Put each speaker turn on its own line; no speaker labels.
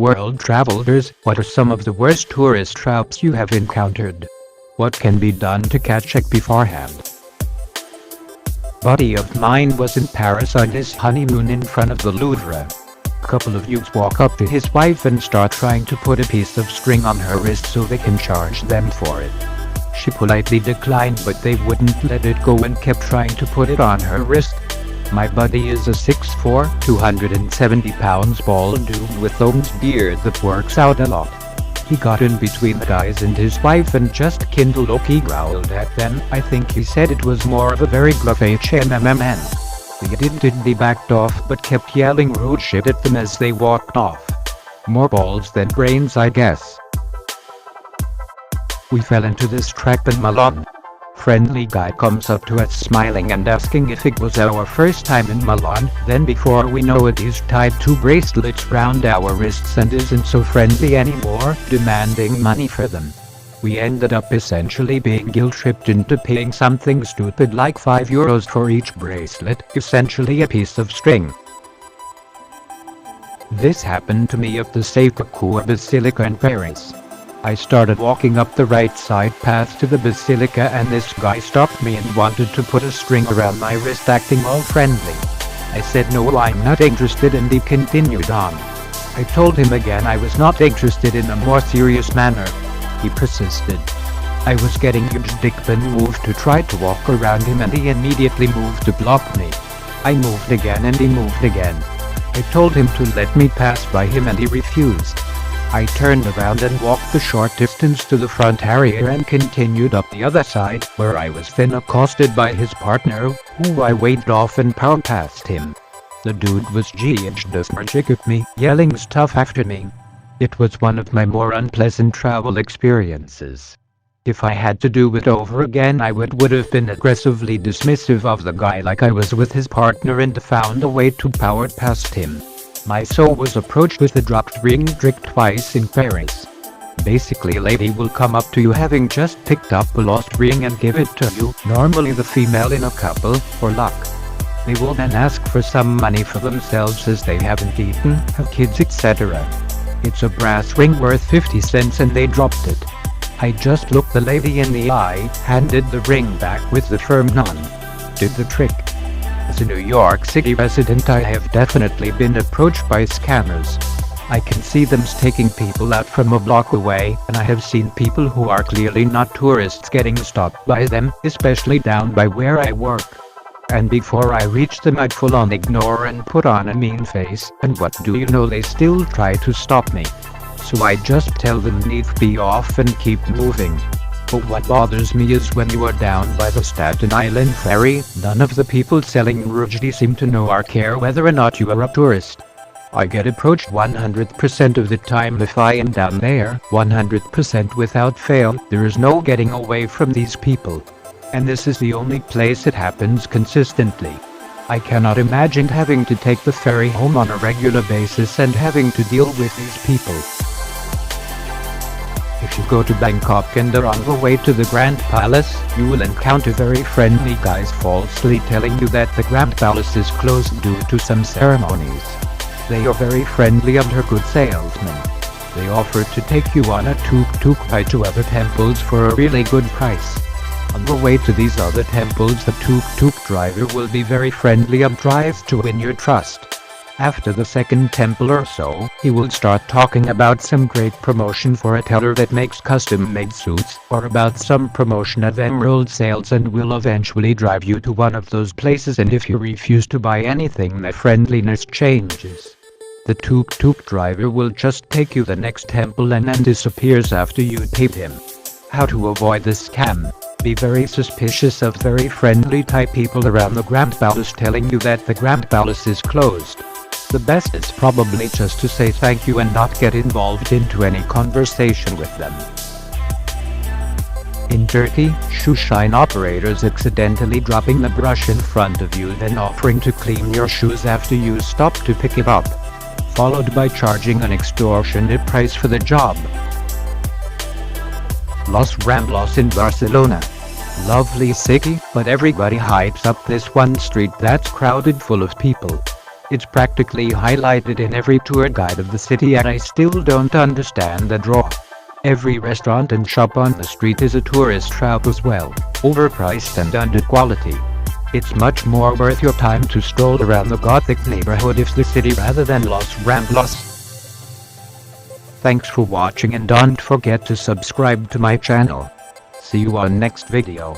World travelers, what are some of the worst tourist traps you have encountered? What can be done to catch it beforehand? Buddy of mine was in Paris on his honeymoon in front of the Louvre. Couple of youths walk up to his wife and start trying to put a piece of string on her wrist so they can charge them for it. She politely declined, but they wouldn't let it go and kept trying to put it on her wrist. My buddy is a 6'4", 270-pound bald dude with owned beard that works out a lot. He got in between the guys and his wife and just kindled up. He growled at them. I think he said it was more of a very gruff HMMN. They didn't. He backed off but kept yelling rude shit at them as they walked off. More balls than brains, I guess. We fell into this trap in Milan. Friendly guy comes up to us smiling and asking if it was our first time in Milan. Then before we know it, he's tied 2 bracelets round our wrists and isn't so friendly anymore, demanding money for them. We ended up essentially being guilt-tripped into paying something stupid like €5 for each bracelet, essentially a piece of string. This happened to me at the Sacré-Cœur Basilica in Paris. I started walking up the right side path to the basilica and this guy stopped me and wanted to put a string around my wrist, acting all friendly. I said no, I'm not interested, and he continued on. I told him again I was not interested in a more serious manner. He persisted. I was getting huge dick and moved to try to walk around him and he immediately moved to block me. I moved again and he moved again. I told him to let me pass by him and he refused. I turned around and walked the short distance to the front area and continued up the other side, where I was then accosted by his partner, who I waved off and powered past him. The dude was just at me, yelling stuff after me. It was one of my more unpleasant travel experiences. If I had to do it over again, I would have been aggressively dismissive of the guy like I was with his partner and found a way to power past him. My soul was approached with a dropped ring trick twice in Paris. Basically, a lady will come up to you having just picked up a lost ring and give it to you, normally the female in a couple, for luck. They will then ask for some money for themselves as they haven't eaten, have kids, etc. It's a brass ring worth 50 cents and they dropped it. I just looked the lady in the eye, handed the ring back with the firm none. Did the trick. As a New York City resident, I have definitely been approached by scammers. I can see them taking people out from a block away, and I have seen people who are clearly not tourists getting stopped by them, especially down by where I work. And before I reach them, I'd full on ignore and put on a mean face, and what do you know, they still try to stop me. So I just tell them need be off and keep moving. But what bothers me is when you are down by the Staten Island ferry, none of the people selling rujdi seem to know or care whether or not you are a tourist. I get approached 100% of the time if I am down there, 100% without fail. There is no getting away from these people. And this is the only place it happens consistently. I cannot imagine having to take the ferry home on a regular basis and having to deal with these people. If you go to Bangkok and are on the way to the Grand Palace, you will encounter very friendly guys falsely telling you that the Grand Palace is closed due to some ceremonies. They are very friendly and are good salesmen. They offer to take you on a tuk-tuk ride to other temples for a really good price. On the way to these other temples, the tuk-tuk driver will be very friendly and tries to win your trust. After the second temple or so, he will start talking about some great promotion for a tailor that makes custom-made suits, or about some promotion of emerald sales, and will eventually drive you to one of those places, and if you refuse to buy anything, the friendliness changes. The tuk-tuk driver will just take you the next temple and then disappears after you paid him. How to avoid this scam? Be very suspicious of very friendly type people around the Grand Palace telling you that the Grand Palace is closed. The best is probably just to say thank you and not get involved into any conversation with them. In Turkey, shoe shine operators accidentally dropping the brush in front of you, then offering to clean your shoes after you stop to pick it up, followed by charging an extortionate price for the job. Los Ramblos in Barcelona. Lovely city, but everybody hypes up this one street that's crowded full of people. It's practically highlighted in every tour guide of the city, and I still don't understand the draw. Every restaurant and shop on the street is a tourist trap as well, overpriced and under quality. It's much more worth your time to stroll around the Gothic neighborhood of the city rather than Los Ramblas. Thanks for watching, and don't forget to subscribe to my channel. See you on next video.